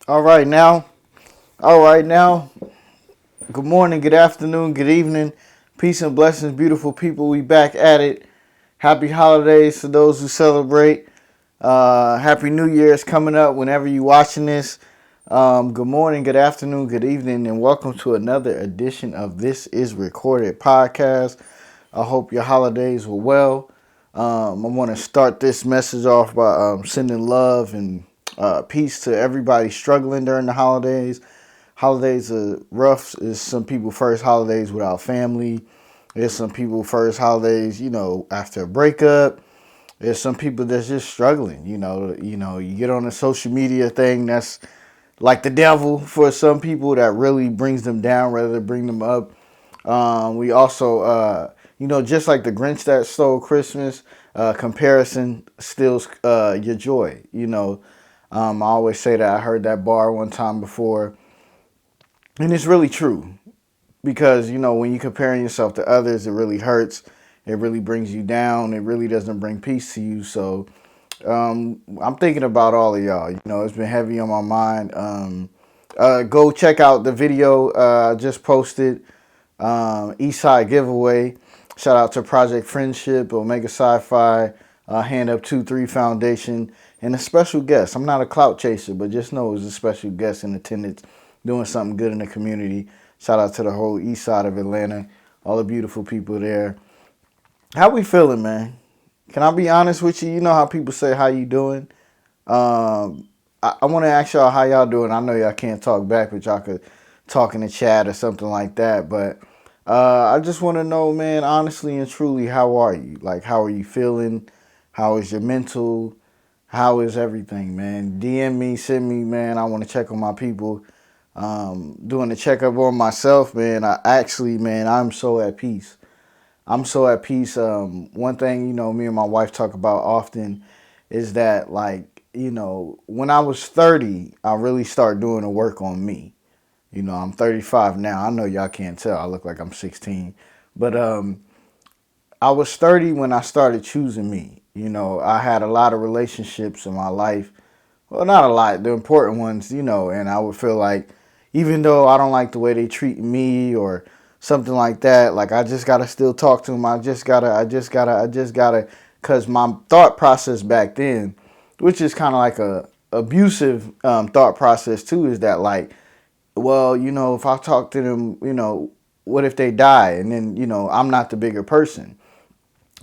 All right now. All right now. Good morning, good afternoon, good evening. Peace and blessings, beautiful people. We back at it. Happy holidays to those who celebrate. Happy New Year is coming up whenever you watching this. Good morning, good afternoon, good evening, and welcome to another edition of This Is Recorded podcast. I hope your holidays were well. I want to start this message off by sending love and peace to everybody struggling during the holidays. Holidays are rough. It's some people first holidays without family. There's some people first holidays, after a breakup. There's some people that's just struggling. You get on a social media thing that's like the devil for some people that really brings them down rather than bring them up. We also, just like the Grinch that stole Christmas, comparison steals your joy. I always say that. I heard that bar one time before, and it's really true because, when you're comparing yourself to others, it really hurts. It really brings you down. It really doesn't bring peace to you. So I'm thinking about all of y'all. It's been heavy on my mind. Go check out the video I just posted. Eastside giveaway. Shout out to Project Friendship, Omega Sci-Fi, Hand Up 2-3 Foundation, and a special guest. I'm not a clout chaser, but just know it was a special guest in attendance doing something good in the community. Shout out to the whole east side of Atlanta, all the beautiful people there. How we feeling, man? Can I be honest with you? You know how people say, how you doing? I want to ask y'all how y'all doing. I know y'all can't talk back, but y'all could talk in the chat or something like that. But I just want to know, man, honestly and truly, how are you? Like, how are you feeling? How is your mental? How is everything, man? DM me, send me, man. I want to check on my people. Doing a checkup on myself, man. I'm so at peace. I'm so at peace. One thing, me and my wife talk about often is that, like, when I was 30, I really started doing the work on me. I'm 35 now. I know y'all can't tell. I look like I'm 16. But I was 30 when I started choosing me. I had a lot of relationships in my life. Well, not a lot, the important ones, and I would feel like even though I don't like the way they treat me or something like that, like I just gotta still talk to them. I just gotta, cause my thought process back then, which is kind of like a abusive thought process too, is that like, well, if I talk to them, what if they die? And then, I'm not the bigger person.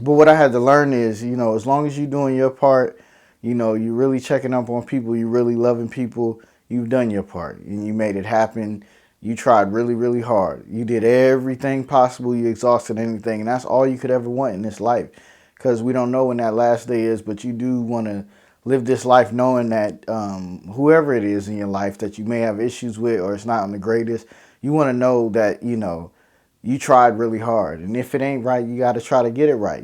But what I had to learn is, as long as you're doing your part, you're really checking up on people, you're really loving people, you've done your part and you made it happen. You tried really, really hard. You did everything possible. You exhausted anything. And that's all you could ever want in this life. Because we don't know when that last day is, but you do want to live this life knowing that whoever it is in your life that you may have issues with or it's not on the greatest, you want to know that, you tried really hard. And if it ain't right, you got to try to get it right.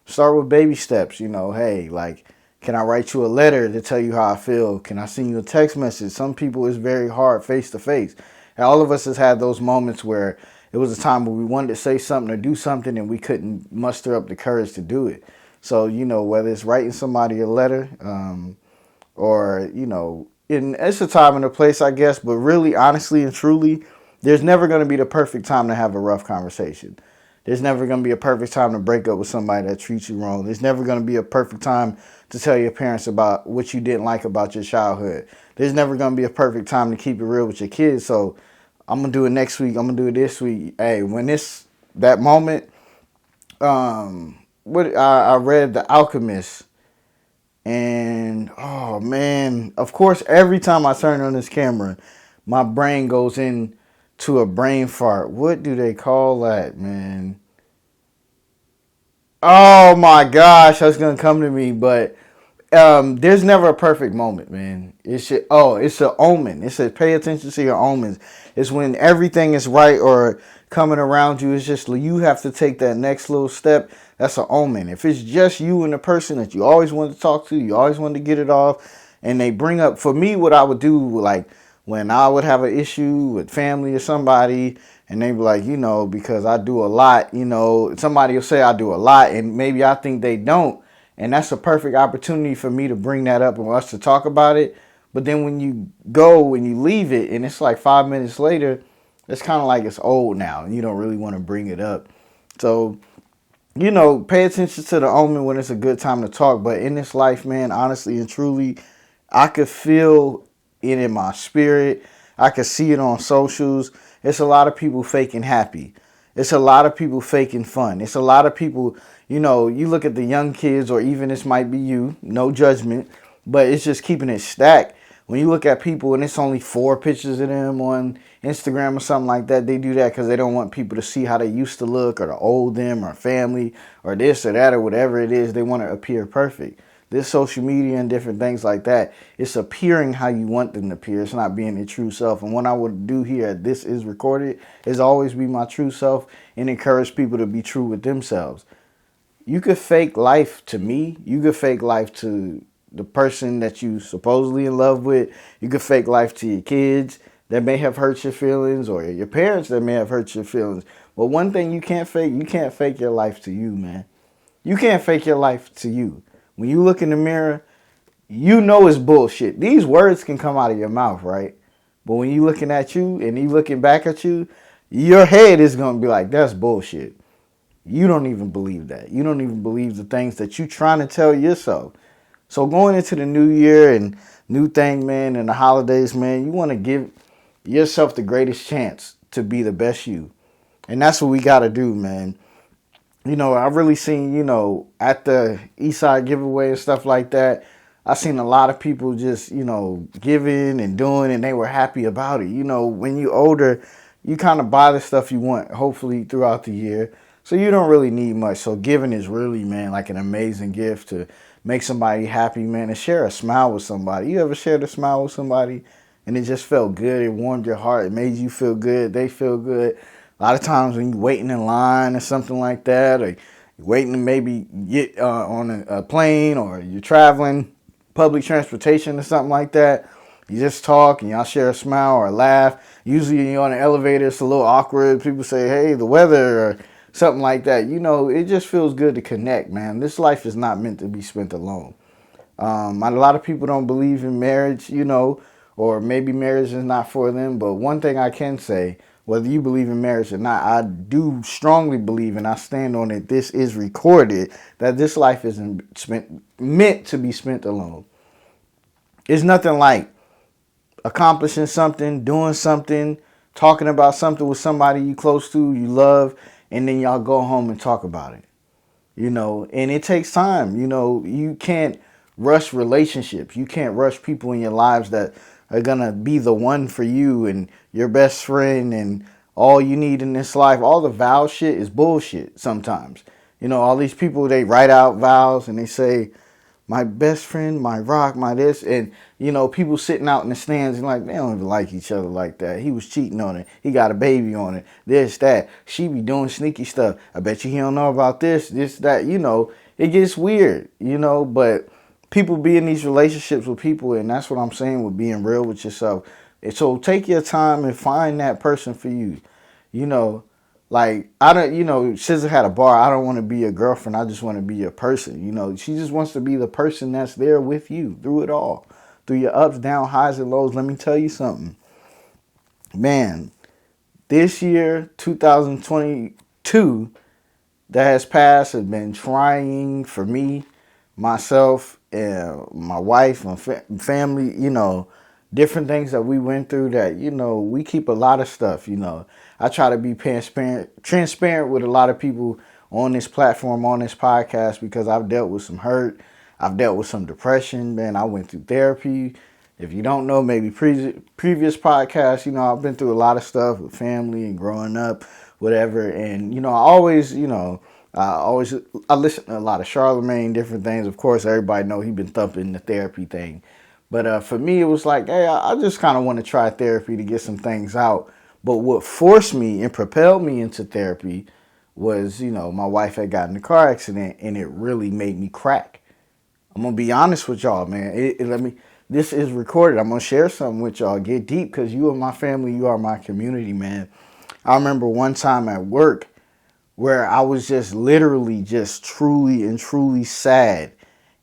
Start with baby steps. Hey, like, can I write you a letter to tell you how I feel? Can I send you a text message? Some people it's very hard face to face. And all of us has had those moments where it was a time where we wanted to say something or do something and we couldn't muster up the courage to do it. So, whether it's writing somebody a letter or, it's a time and a place, I guess. But really, honestly and truly, there's never going to be the perfect time to have a rough conversation. There's never going to be a perfect time to break up with somebody that treats you wrong. There's never going to be a perfect time to tell your parents about what you didn't like about your childhood. There's never going to be a perfect time to keep it real with your kids. So I'm going to do it next week. I'm going to do it this week. Hey, when that moment, I read The Alchemist. And, oh, man, of course, every time I turn on this camera, my brain goes in to a brain fart. What do they call that, man? Oh my gosh, that's gonna come to me, but there's never a perfect moment, man. It's an omen. It says pay attention to your omens. It's when everything is right or coming around you. It's just you have to take that next little step. That's an omen. If it's just you and the person that you always wanted to talk to, you always wanted to get it off, and they bring up, for me, what I would do, like when I would have an issue with family or somebody, and they be like, because I do a lot, somebody will say I do a lot, and maybe I think they don't. And that's a perfect opportunity for me to bring that up and us to talk about it. But then when you go and you leave it and it's like 5 minutes later, it's kind of like it's old now and you don't really want to bring it up. So, pay attention to the omen when it's a good time to talk. But in this life, man, honestly and truly, I could feel it in my spirit. I could see it on socials. It's a lot of people faking happy. It's a lot of people faking fun. It's a lot of people, you look at the young kids, or even this might be you, no judgment, but it's just keeping it stacked. When you look at people and it's only 4 pictures of them on Instagram or something like that, they do that because they don't want people to see how they used to look, or the old them, or family, or this or that, or whatever it is. They want to appear perfect. This social media and different things like that, it's appearing how you want them to appear. It's not being their true self. And what I would do here at This Is Recorded is always be my true self and encourage people to be true with themselves. You could fake life to me. You could fake life to the person that you supposedly in love with. You could fake life to your kids that may have hurt your feelings, or your parents that may have hurt your feelings. But one thing you can't fake your life to you, man. You can't fake your life to you. When you look in the mirror, you know it's bullshit. These words can come out of your mouth, right? But when you looking at you and he looking back at you, your head is going to be like, that's bullshit. You don't even believe that. You don't even believe the things that you trying to tell yourself. So going into the new year and new thing, man, and the holidays, man, you want to give yourself the greatest chance to be the best you. And that's what we got to do, man. I've really seen, at the Eastside giveaway and stuff like that, I've seen a lot of people just, giving and doing, and they were happy about it. When you're older, you kind of buy the stuff you want, hopefully throughout the year. So you don't really need much. So giving is really, man, like an amazing gift to make somebody happy, man, and share a smile with somebody. You ever shared a smile with somebody and it just felt good? It warmed your heart. It made you feel good. They feel good. A lot of times when you're waiting in line or something like that, or you're waiting to maybe get on a plane, or you're traveling public transportation or something like that, you just talk and y'all share a smile or a laugh. Usually you're on an elevator, it's a little awkward. People say, hey, the weather, or something like that. It just feels good to connect, man. This life is not meant to be spent alone. A lot of people don't believe in marriage, or maybe marriage is not for them. But one thing I can say, whether you believe in marriage or not, I do strongly believe, and I stand on it, This Is Recorded, that this life isn't meant to be spent alone. It's nothing like accomplishing something, doing something, talking about something with somebody you close to, you love, and then y'all go home and talk about it. And it takes time. You can't rush relationships. You can't rush people in your lives that are going to be the one for you and your best friend and all you need in this life. All the vow shit is bullshit sometimes. All these people, they write out vows and they say, my best friend, my rock, my this. And, people sitting out in the stands and like, they don't even like each other like that. He was cheating on her. He got a baby on her. This, that. She be doing sneaky stuff. I bet you he don't know about this, that. It gets weird, but people be in these relationships with people, and that's what I'm saying with being real with yourself. And so take your time and find that person for you. Like, I don't, SZA had a bar, I don't want to be your girlfriend, I just want to be your person. She just wants to be the person that's there with you through it all. Through your ups, downs, highs, and lows. Let me tell you something. Man, this year, 2022, that has passed, has been trying for me, myself, and my wife, my family, different things that we went through that, we keep a lot of stuff, I try to be transparent with a lot of people on this platform, on this podcast, because I've dealt with some hurt. I've dealt with some depression, man. I went through therapy. If you don't know, maybe previous podcasts, I've been through a lot of stuff with family and growing up, whatever. And, I listen to a lot of Charlemagne, different things. Of course, everybody know he been thumping the therapy thing. But for me, it was like, hey, I just kind of want to try therapy to get some things out. But what forced me and propelled me into therapy was, my wife had gotten in a car accident, and it really made me crack. I'm going to be honest with y'all, man. This is recorded. I'm going to share something with y'all. Get deep, because you are my family. You are my community, man. I remember one time at work where I was just literally just truly and truly sad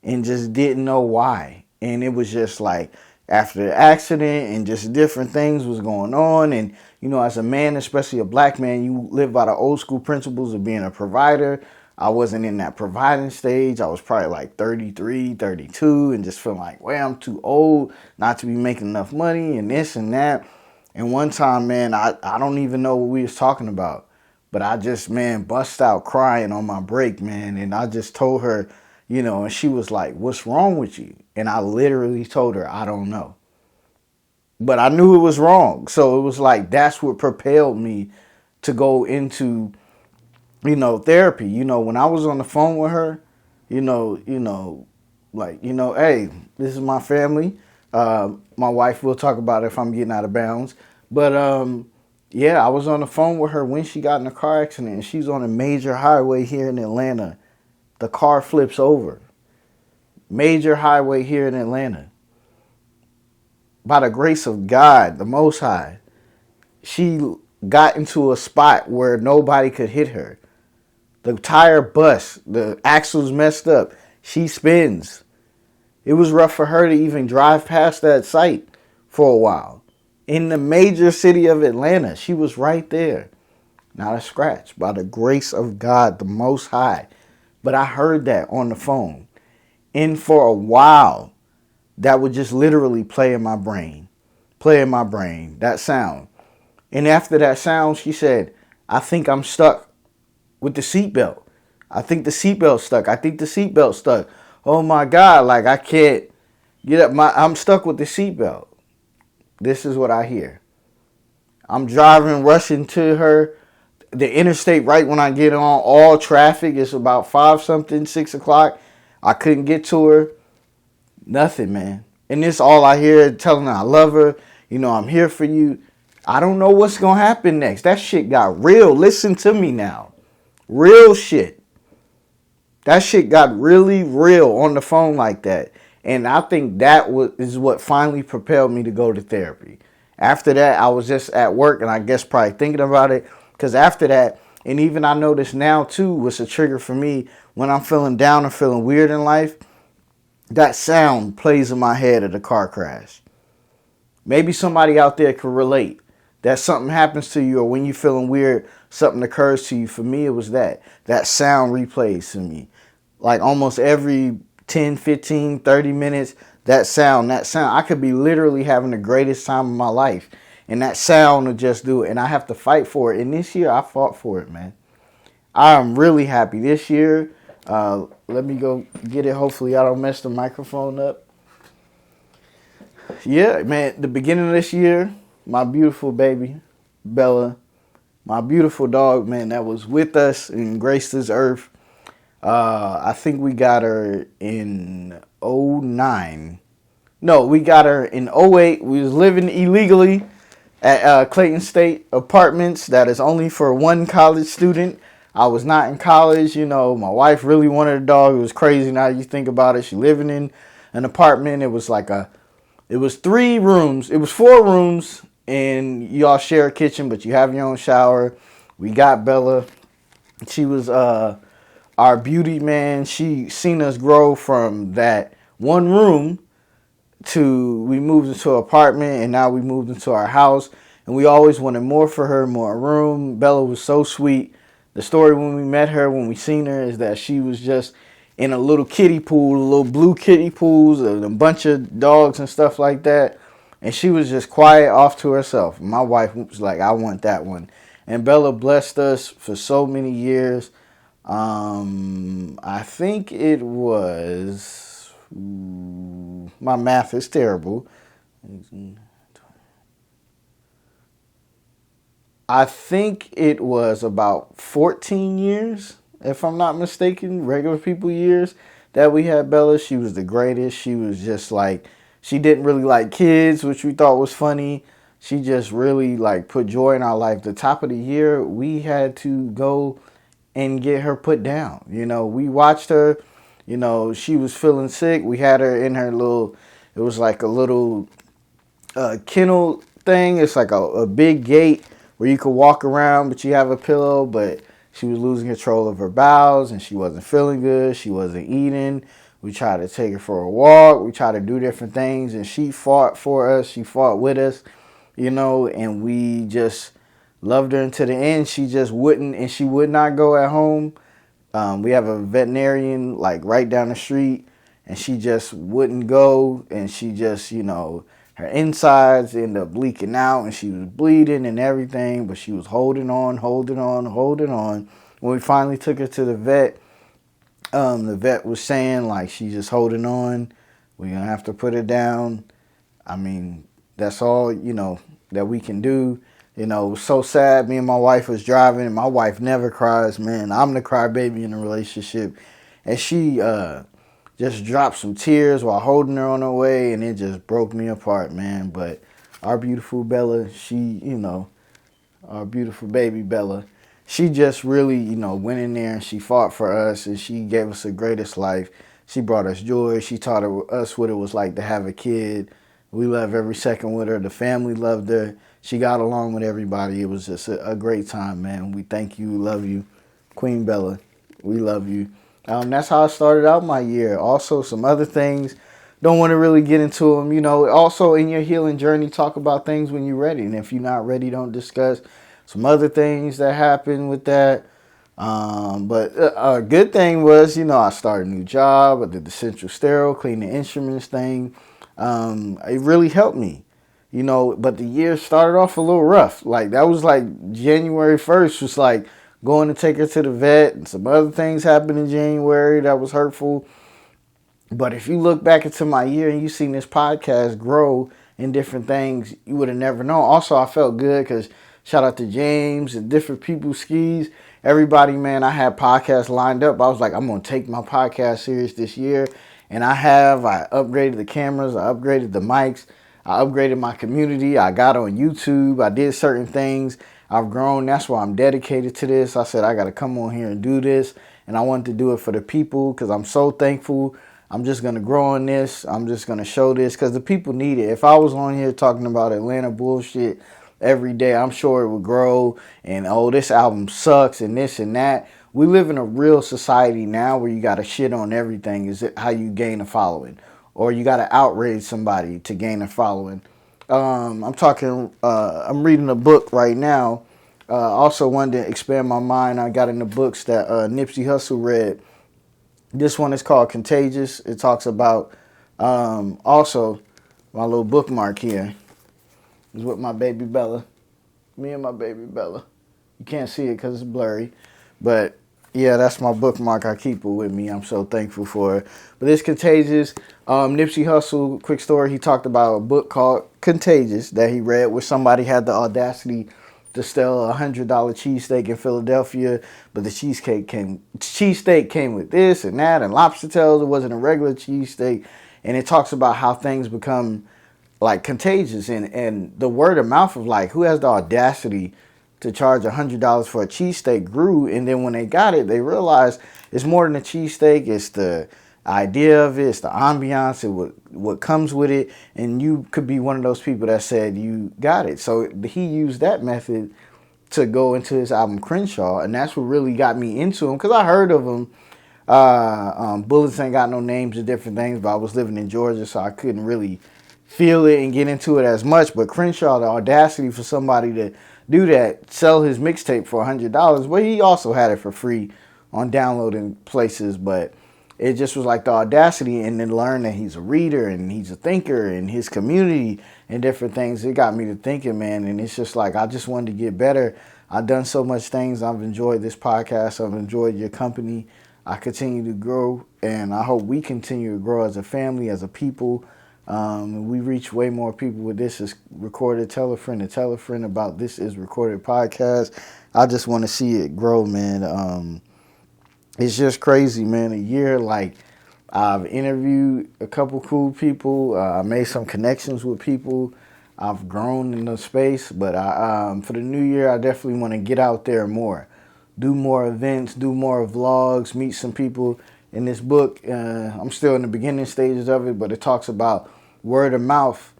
and just didn't know why. And it was just like, after the accident, and just different things was going on. And, you know, as a man, especially a black man, you live by the old school principles of being a provider. I wasn't in that providing stage. I was probably like 33, 32, and just feeling like, well, I'm too old not to be making enough money and this and that. And one time, man, I don't even know what we was talking about, but I just, man, bust out crying on my break, man. And I just told her, you know, and she was like, what's wrong with you? And I literally told her, I don't know. But I knew it was wrong. So it was like, that's what propelled me to go into, you know, therapy. You know, when I was on the phone with her, like, hey, this is my family. My wife will talk about it if I'm getting out of bounds. But yeah, I was on the phone with her when she got in a car accident, and she's on a major highway here in Atlanta. The car flips over. Major highway here in Atlanta. By the grace of God, the Most High, she got into a spot where nobody could hit her. The tire busts. The axle's messed up. She spins. It was rough for her to even drive past that site for a while. In the major city of Atlanta, she was right there. Not a scratch. By the grace of God, the Most High. But I heard that on the phone. And for a while, that would just literally play in my brain. That sound. And after that sound, she said, I think I'm stuck with the seatbelt. I think the seatbelt stuck. Oh my God, like I can't get up. I'm stuck with the seatbelt. This is what I hear. I'm driving, rushing to her. The interstate, right when I get on, all traffic. It's about 6 o'clock. I couldn't get to her. Nothing, man. And this all I hear, telling her I love her. You know, I'm here for you. I don't know what's going to happen next. That shit got real. Listen to me now. Real shit. That shit got really real on the phone like that. And I think that is what finally propelled me to go to therapy. After that, I was just at work and I guess probably thinking about it. Because after that, and even I notice now too, what's a trigger for me when I'm feeling down or feeling weird in life, that sound plays in my head at a car crash. Maybe somebody out there could relate. That something happens to you, or when you're feeling weird, something occurs to you. For me, it was that. That sound replays to me. Like almost every 10, 15, 30 minutes, that sound. I could be literally having the greatest time of my life. And that sound will just do it. And I have to fight for it. And this year, I fought for it, man. I'm really happy. This year, let me go get it. Hopefully, I don't mess the microphone up. Yeah, man, the beginning of this year, my beautiful baby, Bella, my beautiful dog, man, that was with us and graced this earth. I think we got her in '09. No, we got her in '08. We was living illegally at Clayton State Apartments. That is only for one college student. I was not in college. You know, my wife really wanted a dog. It was crazy now you think about it. She living in an apartment. It was 3 rooms. It was 4 rooms, and y'all share a kitchen, but you have your own shower. We got Bella. She was our beauty, man. She seen us grow from that one room to we moved into an apartment, and now we moved into our house. And we always wanted more for her, more room. Bella was so sweet. The story when we met her, when we seen her, is that she was just in a little kiddie pool, a little blue kiddie pools, and a bunch of dogs and stuff like that. And she was just quiet, off to herself. My wife was like, I want that one. And Bella blessed us for so many years. I think it was, my math is terrible. I think it was about 14 years, if I'm not mistaken, regular people years that we had Bella. She was the greatest. She was just like, she didn't really like kids, which we thought was funny. She just really like put joy in our life. The top of the year, we had to go and get her put down. You know, we watched her, you know, she was feeling sick. We had her in her little, it was like a little kennel thing. It's like a big gate where you could walk around, but you have a pillow. But she was losing control of her bowels, and she wasn't feeling good. She wasn't eating. We tried to take her for a walk. We tried to do different things, and she fought for us. She fought with us, and we just loved her until the end. She just wouldn't, and she would not go at home. We have a veterinarian like right down the street, and she just wouldn't go, and she just, her insides ended up leaking out, and she was bleeding and everything, but she was holding on. When we finally took her to the vet was saying, like, she's just holding on. We're going to have to put her down. I mean, that's all, that we can do. It was so sad. Me and my wife was driving, and my wife never cries, man. I'm the crybaby in the relationship. And she just dropped some tears while holding her on her way, and it just broke me apart, man. But our beautiful Bella, our beautiful baby Bella, she just really, went in there and she fought for us, and she gave us the greatest life. She brought us joy. She taught us what it was like to have a kid. We love every second with her. The family loved her. She got along with everybody. It was just a great time, man. We thank you, love you, Queen Bella. We love you. That's how I started out my year. Also, some other things. Don't want to really get into them. Also in your healing journey, talk about things when you're ready. And if you're not ready, don't discuss some other things that happened with that. But a good thing was, I started a new job. I did the central sterile, clean the instruments thing. It really helped me, but the year started off a little rough. Like, that was like January 1st was like going to take her to the vet, and some other things happened in January that was hurtful. But if you look back into my year and you seen this podcast grow in different things, you would have never known. Also, I felt good because shout out to James and different people, Skis, everybody, man. I had podcasts lined up. I was like, I'm going to take my podcast serious this year. And I upgraded the cameras. I upgraded the mics. I upgraded my community. I got on YouTube. I did certain things. I've grown. That's why I'm dedicated to this. I said, I got to come on here and do this. And I wanted to do it for the people because I'm so thankful. I'm just going to grow on this. I'm just going to show this because the people need it. If I was on here talking about Atlanta bullshit every day, I'm sure it would grow. And, this album sucks and this and that. We live in a real society now where you got to shit on everything is how you gain a following. Or you got to outrage somebody to gain a following. I'm reading a book right now. Also wanted to expand my mind. I got into books that Nipsey Hussle read. This one is called Contagious. It talks about, also, my little bookmark here is with my baby Bella. Me and my baby Bella. You can't see it because it's blurry. But, yeah, that's my bookmark. I keep it with me. I'm so thankful for it. But it's Contagious. Nipsey Hussle, quick story, he talked about a book called Contagious that he read where somebody had the audacity to sell a $100 cheesesteak in Philadelphia, but the cheesesteak came with this and that and lobster tails. It wasn't a regular cheesesteak. And it talks about how things become like contagious and the word of mouth of like who has the audacity to charge $100 for a cheesesteak grew. And then when they got it, they realized it's more than a cheesesteak. It's the idea of it, it's the ambiance, what comes with it, and you could be one of those people that said you got it. So he used that method to go into his album Crenshaw, and that's what really got me into him because I heard of him. Bullets Ain't Got No Names and different things, but I was living in Georgia, so I couldn't really feel it and get into it as much. But Crenshaw, the audacity for somebody to do that, sell his mixtape for $100, but he also had it for free on downloading places, but it just was like the audacity, and then learn that he's a reader and he's a thinker in his community and different things. It got me to thinking, man, and it's just like I just wanted to get better. I've done so much things. I've enjoyed this podcast. I've enjoyed your company. I continue to grow, and I hope we continue to grow as a family, as a people. We reach way more people with This Is Recorded. Tell a friend to tell a friend about This Is Recorded podcast. I just want to see it grow, man. It's just crazy, man. A year, like, I've interviewed a couple cool people. I made some connections with people. I've grown in the space. But for the new year, I definitely want to get out there more. Do more events, do more vlogs, meet some people. In this book, I'm still in the beginning stages of it, but it talks about word of mouth,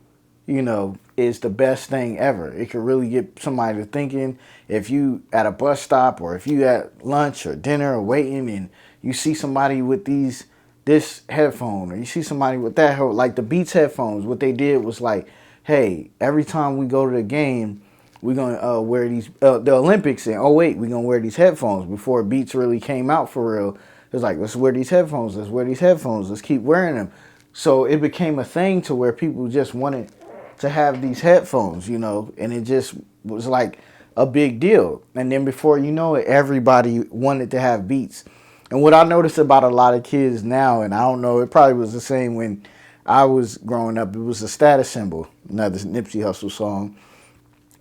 is the best thing ever. It can really get somebody to thinking. If you at a bus stop or if you at lunch or dinner or waiting and you see somebody with these this headphone, or you see somebody with that, like the Beats headphones. What they did was like, hey, every time we go to the game, we're gonna wear these the Olympics in '08. We're gonna wear these headphones. Before Beats really came out for real, it was like, let's wear these headphones. Let's wear these headphones. Let's keep wearing them. So it became a thing to where people just wanted to have these headphones, you know, and it just was like a big deal. And then before you know it, everybody wanted to have Beats. And what I noticed about a lot of kids now, and I don't know, it probably was the same when I was growing up, it was a status symbol, another Nipsey Hussle song.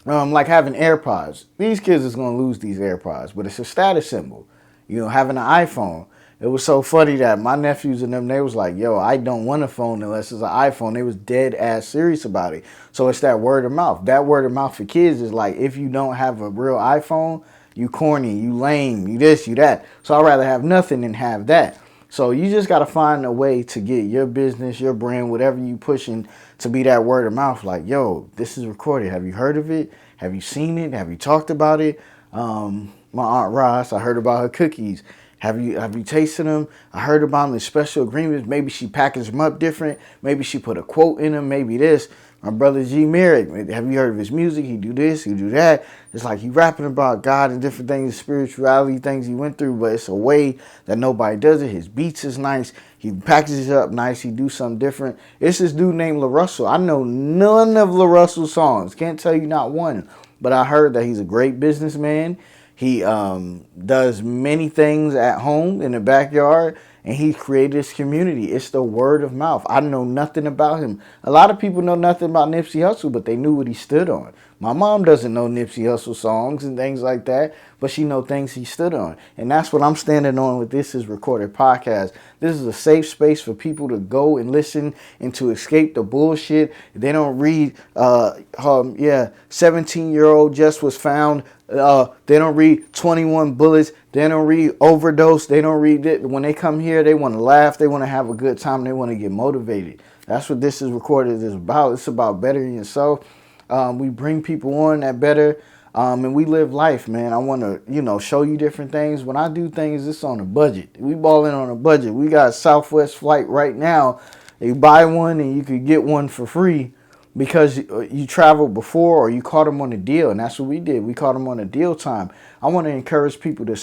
Like having AirPods. These kids is going to lose these AirPods, but it's a status symbol. You know, having an iPhone. It was so funny that my nephews and them, they was like, yo, I don't want a phone unless it's an iPhone. They was dead ass serious about it. So it's that word of mouth. That word of mouth for kids is like, if you don't have a real iPhone, you corny, you lame, you this, you that. So I'd rather have nothing than have that. So you just got to find a way to get your business, your brand, whatever you pushing to be that word of mouth. Like, yo, this is recorded. Have you heard of it? Have you seen it? Have you talked about it? My Aunt Ross, I heard about her cookies. Have you tasted them? I heard about them in special agreements. Maybe she packaged them up different. Maybe she put a quote in them. Maybe this. My brother G Merrick, have you heard of his music? He do this, he do that. It's like he rapping about God and different things, spirituality, things he went through, but it's a way that nobody does it. His beats is nice. He packages it up nice. He do something different. It's this dude named LaRussell. I know none of LaRussell's songs. Can't tell you not one. But I heard that he's a great businessman. He does many things at home in the backyard, and he created this community. It's the word of mouth. I know nothing about him. A lot of people know nothing about Nipsey Hussle, but they knew what he stood on. My mom doesn't know Nipsey Hussle songs and things like that, but she know things he stood on. And that's what I'm standing on with This Is Recorded Podcast. This is a safe space for people to go and listen and to escape the bullshit. They don't read, 17-year-old just was found. They don't read 21 bullets. They don't read overdose. They don't read it. When they come here, they want to laugh. They want to have a good time. They want to get motivated. That's what This Is Recorded is about. It's about bettering yourself. We bring people on that better, and we live life, man. I want to, show you different things. When I do things, it's on a budget. We balling on a budget. We got Southwest flight right now. You buy one and you could get one for free because you traveled before or you caught them on a deal, and that's what we did. We caught them on a deal time. I want to encourage people to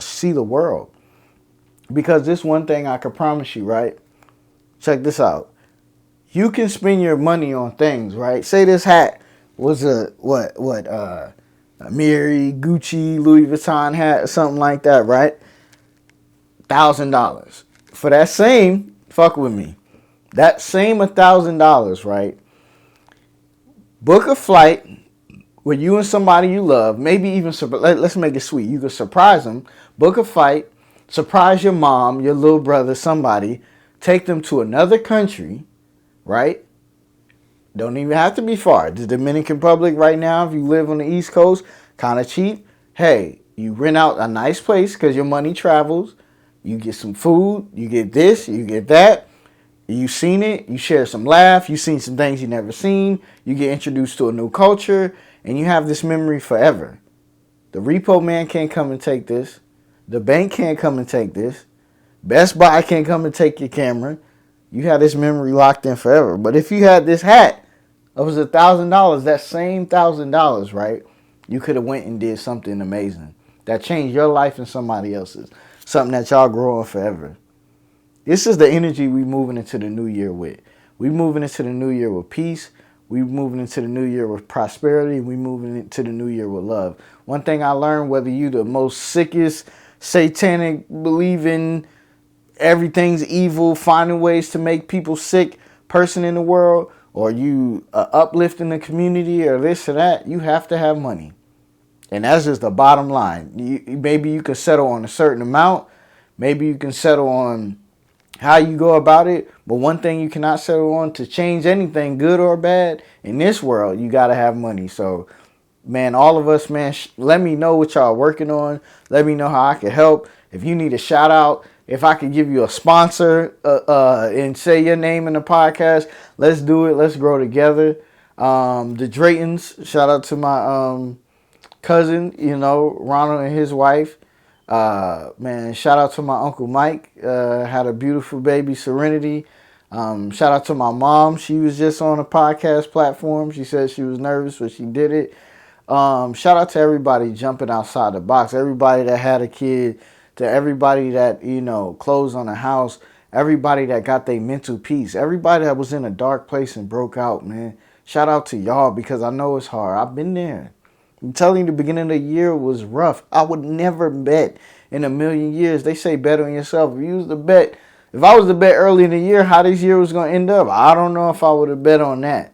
see the world, because this one thing I can promise you, right? Check this out. You can spend your money on things, right? Say this hat was a Miri, Gucci, Louis Vuitton hat or something like that, right? $1,000. For that same, fuck with me, that same $1,000, right? Book a flight with you and somebody you love. Maybe even, let's make it sweet. You could surprise them. Book a flight. Surprise your mom, your little brother, somebody. Take them to another country, right? Don't even have to be far. The Dominican Republic right now, if you live on the East Coast, kind of cheap. Hey, you rent out a nice place because your money travels. You get some food. You get this. You get that. You seen it. You share some laugh. You seen some things you never seen. You get introduced to a new culture. And you have this memory forever. The repo man can't come and take this. The bank can't come and take this. Best Buy can't come and take your camera. You have this memory locked in forever. But if you had this hat, it was $1,000. That same $1,000, right? You could have went and did something amazing that changed your life and somebody else's. Something that y'all grow on forever. This is the energy we moving into the new year with. We moving into the new year with peace. We moving into the new year with prosperity. We moving into the new year with love. One thing I learned, whether you the most sickest, satanic, believing everything's evil, finding ways to make people sick person in the world, or you uplifting the community or this or that, you have to have money. And that's just the bottom line. Maybe you can settle on a certain amount. Maybe you can settle on how you go about it. But one thing you cannot settle on to change anything, good or bad, in this world, you got to have money. So, man, all of us, man, let me know what y'all working on. Let me know how I can help. If you need a shout out, if I could give you a sponsor and say your name in the podcast, let's do it. Let's grow together. The Draytons, shout out to my cousin, Ronald and his wife. Man, shout out to my Uncle Mike. Had a beautiful baby, Serenity. Shout out to my mom. She was just on a podcast platform. She said she was nervous, but she did it. Shout out to everybody jumping outside the box. Everybody that had a kid, to everybody that, closed on a house, everybody that got their mental peace, everybody that was in a dark place and broke out, man. Shout out to y'all because I know it's hard. I've been there. I'm telling you, the beginning of the year was rough. I would never bet in a million years. They say bet on yourself. If you was to bet, if I was to bet early in the year how this year was going to end up, I don't know if I would have bet on that.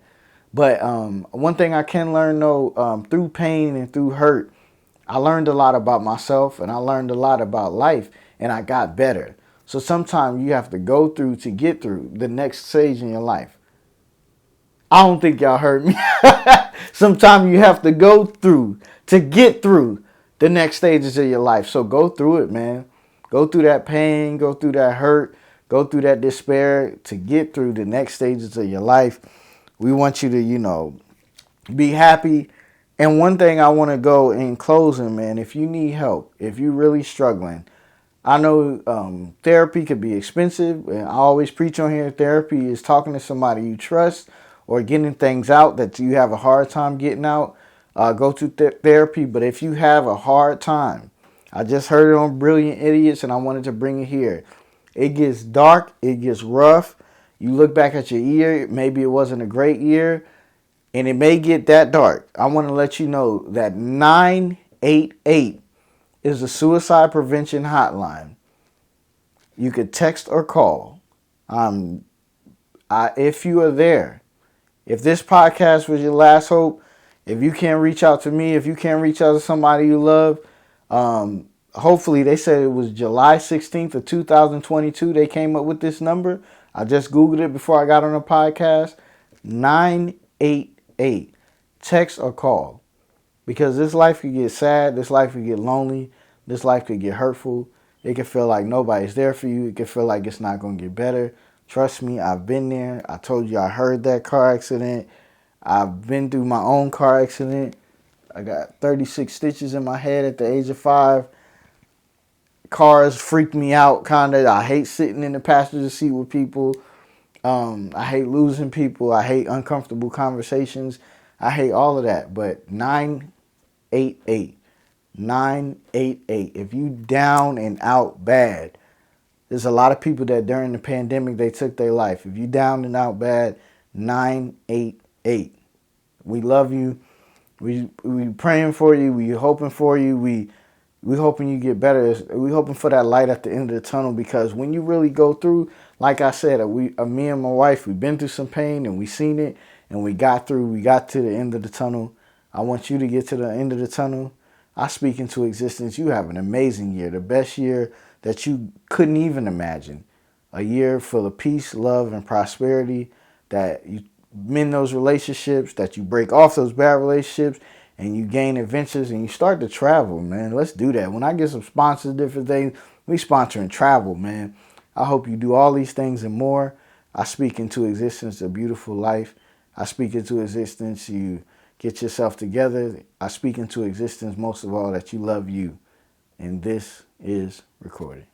But one thing I can learn, though, through pain and through hurt, I learned a lot about myself and I learned a lot about life and I got better. So sometimes you have to go through to get through the next stage in your life. I don't think y'all heard me. Sometimes you have to go through to get through the next stages of your life. So go through it, man. Go through that pain, go through that hurt, go through that despair to get through the next stages of your life. We want you to, be happy. And one thing I want to go in closing, man, if you need help, if you're really struggling, I know therapy could be expensive. And I always preach on here, therapy is talking to somebody you trust or getting things out that you have a hard time getting out. Go to therapy. But if you have a hard time, I just heard it on Brilliant Idiots and I wanted to bring it here. It gets dark. It gets rough. You look back at your year. Maybe it wasn't a great year. And it may get that dark. I want to let you know that 988 is the suicide prevention hotline. You could text or call. If you are there, if this podcast was your last hope, if you can't reach out to me, if you can't reach out to somebody you love, hopefully they said it was July 16th of 2022 they came up with this number. I just Googled it before I got on the podcast. 988. Text or call. Because this life could get sad. This life could get lonely. This life could get hurtful. It can feel like nobody's there for you. It can feel like it's not going to get better. Trust me, I've been there. I told you I heard that car accident. I've been through my own car accident. I got 36 stitches in my head at the age of 5. Cars freak me out, kind of. I hate sitting in the passenger seat with people. I hate losing people. I hate uncomfortable conversations. I hate all of that. But 988. 988. If you down and out bad, there's a lot of people that during the pandemic, they took their life. If you down and out bad, 988. We love you. We praying for you. We hoping for you. We hoping you get better. We hoping for that light at the end of the tunnel, because when you really go through, like I said, me and my wife, we've been through some pain and we seen it and we got through. We got to the end of the tunnel. I want you to get to the end of the tunnel. I speak into existence. You have an amazing year, the best year that you couldn't even imagine. A year full of peace, love, and prosperity, that you mend those relationships, that you break off those bad relationships, and you gain adventures and you start to travel, man. Let's do that. When I get some sponsors, different things, we sponsoring travel, man. I hope you do all these things and more. I speak into existence a beautiful life. I speak into existence you get yourself together. I speak into existence most of all that you love you. And this is recorded.